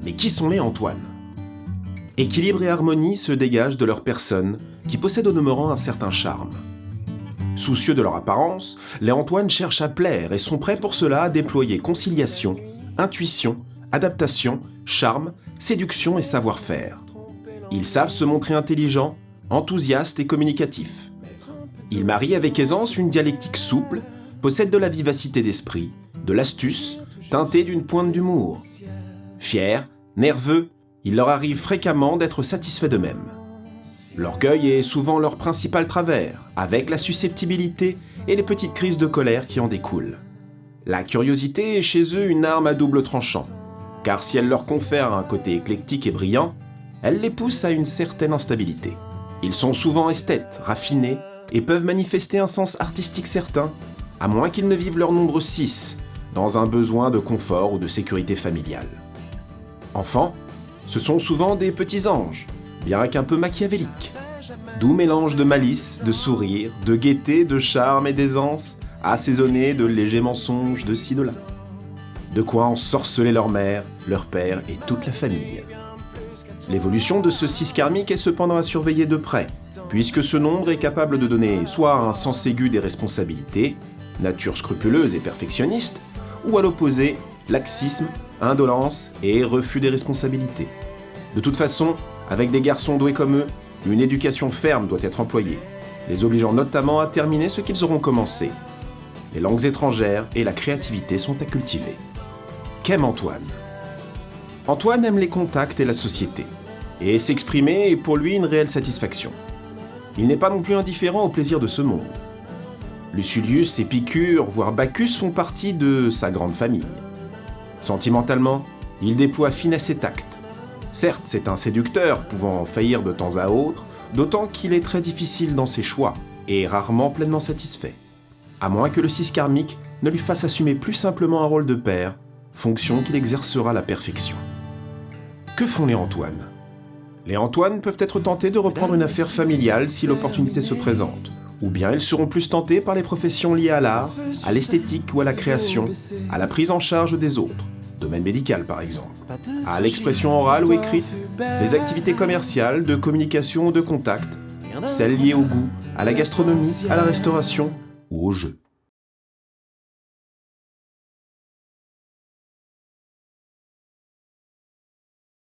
Mais qui sont les Antoine? Équilibre et harmonie se dégagent de leur personne, qui possède au demeurant un certain charme. Soucieux de leur apparence, les Antoine cherchent à plaire et sont prêts pour cela à déployer conciliation, intuition, adaptation, charme, séduction et savoir-faire. Ils savent se montrer intelligents, enthousiastes et communicatifs. Ils marient avec aisance une dialectique souple, possèdent de la vivacité d'esprit, de l'astuce, teintée d'une pointe d'humour. Fiers, nerveux, il leur arrive fréquemment d'être satisfaits d'eux-mêmes. L'orgueil est souvent leur principal travers, avec la susceptibilité et les petites crises de colère qui en découlent. La curiosité est chez eux une arme à double tranchant, car si elle leur confère un côté éclectique et brillant, elle les pousse à une certaine instabilité. Ils sont souvent esthètes, raffinés, et peuvent manifester un sens artistique certain, à moins qu'ils ne vivent leur nombre 6, dans un besoin de confort ou de sécurité familiale. Enfants, ce sont souvent des petits anges, bien qu'un peu machiavéliques. Doux mélange de malice, de sourire, de gaieté, de charme et d'aisance, assaisonné de légers mensonges de ci de là. De quoi ensorceler leur mère, leur père et toute la famille. L'évolution de ce 6 karmique est cependant à surveiller de près, puisque ce nombre est capable de donner soit un sens aigu des responsabilités, nature scrupuleuse et perfectionniste, ou à l'opposé, laxisme, indolence et refus des responsabilités. De toute façon, avec des garçons doués comme eux, une éducation ferme doit être employée, les obligeant notamment à terminer ce qu'ils auront commencé. Les langues étrangères et la créativité sont à cultiver. Qu'aime Antoine? Antoine aime les contacts et la société, et s'exprimer est pour lui une réelle satisfaction. Il n'est pas non plus indifférent au plaisir de ce monde. Lucilius, Épicure, voire Bacchus font partie de sa grande famille. Sentimentalement, il déploie finesse et tact. Certes, c'est un séducteur, pouvant faillir de temps à autre, d'autant qu'il est très difficile dans ses choix, et rarement pleinement satisfait. À moins que le 6 karmique ne lui fasse assumer plus simplement un rôle de père, fonction qu'il exercera à la perfection. Que font les Antoine? Les Antoine peuvent être tentés de reprendre une affaire familiale si l'opportunité se présente, ou bien ils seront plus tentés par les professions liées à l'art, à l'esthétique ou à la création, à la prise en charge des autres, domaine médical par exemple, à l'expression orale ou écrite, les activités commerciales, de communication ou de contact, celles liées au goût, à la gastronomie, à la restauration ou au jeu.